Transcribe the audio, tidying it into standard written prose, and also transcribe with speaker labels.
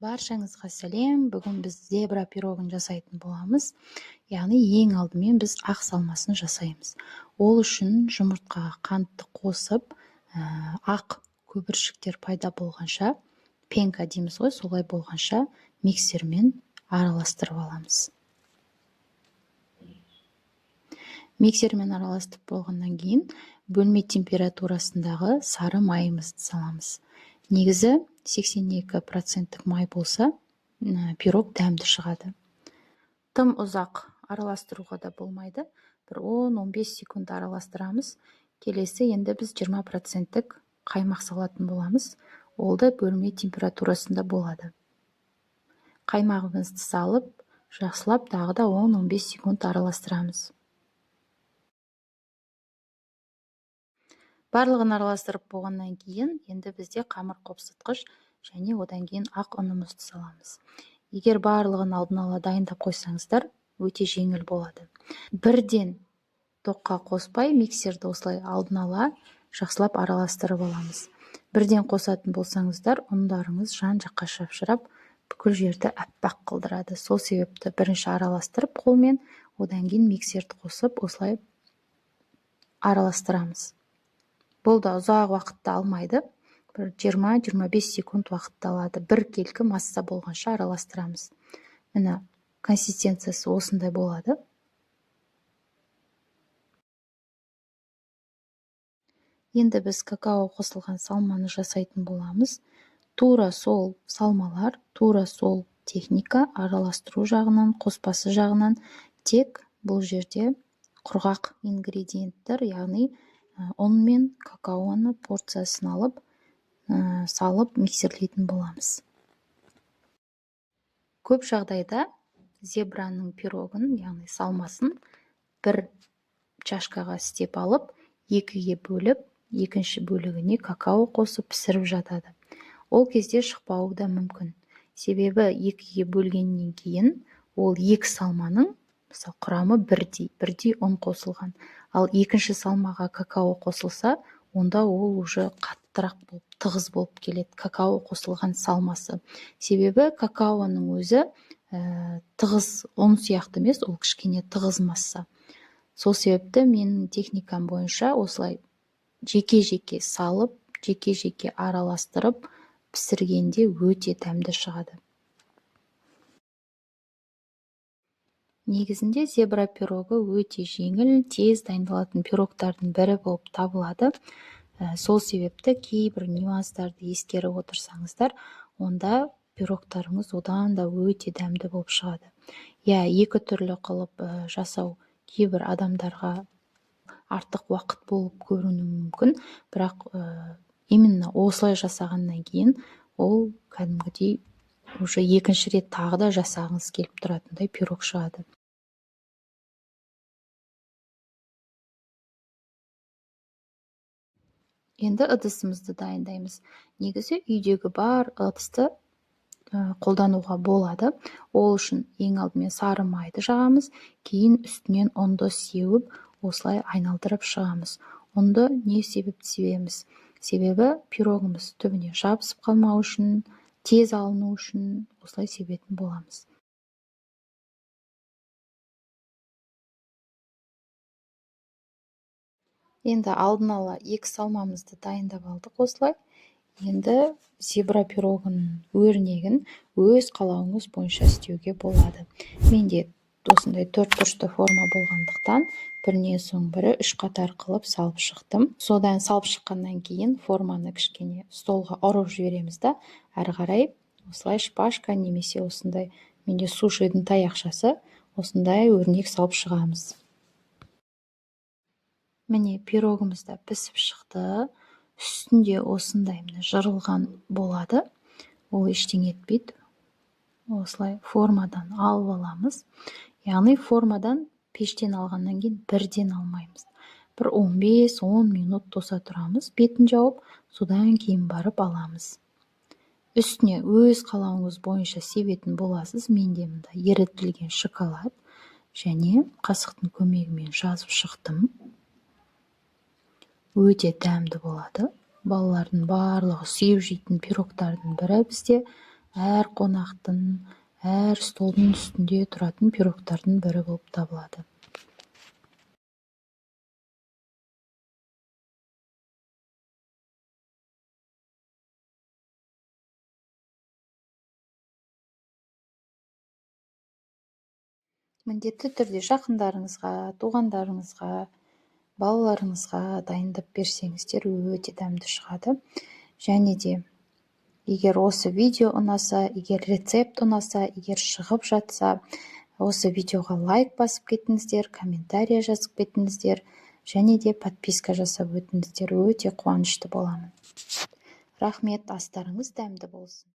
Speaker 1: Баршаңызға сәлем. Бүгін біз зебра пирогын жасайтын боламыз. Яғни ең алдымен біз ақ салмасын жасаймыз. Ол үшін жұмыртқаға қантты қосып, ақ көпіршіктер пайда болғанша, пенка дейміз ғой, солай болғанша миксермен араластырып аламыз. Миксермен араластырып болғаннан кейін бөлме температурасындағы сары майымызды саламыз. Негізі 82% май болса, пирог дәмді шығады. Тым ұзақ араластыруға да болмайды. Бір 10-15 секунд араластырамыз. Келесі енді біз 20% қаймақ салатын боламыз. Ол да бөлме температурасында болады. Қаймағымызды салып, жақсылап тағы да 10-15 секунд араластырамыз. Барлығын араластырып болғаннан кейін, енді бізде қамыр қопсытқыш және одан кейін ақ ұнымызды саламыз. Егер барлығын алдын ала дайындап қойсаңыздар, өте жеңіл болады. Бірден тоққа қоспай, миксерді осылай алдын ала жақсылап араластырып аламыз. Бірден қосатын болсаңыздар, ұндарыңыз жан-жаққа шашырап, бүкіл жерді әппақ қылдырады. Сол себепті бірінші араластырып қолмен, одан кейін миксерді қосып, осылай араластырамыз. Бұл да ұзақ уақытты алмайды. Бір 20-25 секунд уақытты алады. Бір келкі масса болғанша араластырамыз. Міне, консистенциясы осындай болады. Енді біз какао қосылған салманы жасайтын боламыз. Тура сол салмалар, тура сол техника араластыру жағынан, қоспасы жағынан тек бұл жерде құрғақ ингредиенттер, яғни ұн мен какаоны порциясын алып, салып миксерлейтін боламыз. Көп жағдайда зебраның пирогын, яғни салмасын бір чашкаға істеп алып, екіге бөліп, екінші бөлігіне какао қосып пісіріп жатады. Ол кезде шықпауы да мүмкін. Себебі екіге бөлгеннен кейін ол екі салманың құрамы бірдей ұн қосылған. Ал екінші салмаға какао қосылса, онда ол уже қаттырақ болып, тығыз болып келеді, какао қосылған салмасы. Себебі какаоның өзі тығыз ұн сияқты емес, ол кішкене тығыз масса. Сол себепті менің техникам бойынша осылай жеке-жеке салып, жеке-жеке араластырып, пісіргенде өте дәмді шығады. Негізінде зебра пирогы өте жеңіл, тез дайындалатын пирогтардың бірі болып табылады. Сол себепті кейбір нюанстарды ескеріп отырсаңыздар, онда пирогтарыңыз одан да өте дәмді болып шығады. Екі түрлі қылып жасау кейбір адамдарға артық уақыт болып көрінуі мүмкін, бірақ именно осылай жасағаннан кейін ол кәдімгідей уже екінші рет тағы да жасағыңыз келіп тұратындай пирог шығады. Енді ыдысымызды дайындаймыз. Негізі үйдегі бар ыдысты қолдануға болады. Ол үшін ең алдымен сары майды жағамыз, кейін үстінен ұнды сеуіп, осылай айналдырып шығамыз. Ұнды не себепті себеміз? Себебі пирогымыз түбіне жабысып қалмау үшін, тез алыну үшін осылай себетін боламыз. Енді алдын ала екі салмамызды дайындап алдық осылай. Енді зебра пирогының өрнегін өз қалауыңыз бойынша істеуге болады. Менде осындай төрт бұрышты форма болғандықтан, бірінен соң бірі үш қатар қылып салып шықтым. Содан салып шыққаннан кейін форманы кішкене столға ұрып жібереміз да, әрі қарай осылай шпажка немесе осындай, менде сушидің таяқшасы, осындай өрнек салып шығамыз. Міне, пирогымыз да пісіп шықты. Үстінде осындай жырылған болады. Ол ештеңе етпейді. Осылай формадан алып аламыз. Яғни формадан пештен алғаннан кейін бірден алмаймыз. Бір 15-10 минут тоса тұрамыз, бетін жауып, содан кейін барып аламыз. Үстіне өз қалауыңыз бойынша себетін боласыз. Менде мында ерітілген шоколад және қасықтың көмегімен жазып шықтым. Өте дәмді болады. Балалардың барлығы сүйіп жейтін пирогтардың бірі бізде. әр қонақтың, әр столдың үстінде тұратын пирогтардың бірі болып табылады. Міндетті түрде жақындарыңызға, туғандарыңызға, балаларыңызға дайындап берсеңіздер өте дәмді шығады. Және де егер осы видео ұнаса, егер рецепт ұнаса, егер шығып жатса, осы видеоға лайк басып кетіңіздер, комментария жазып кетіңіздер, және де подписка жасап өтіңіздер. Өте қуанышты боламын. Рахмет, астарыңыз дәмді болсын.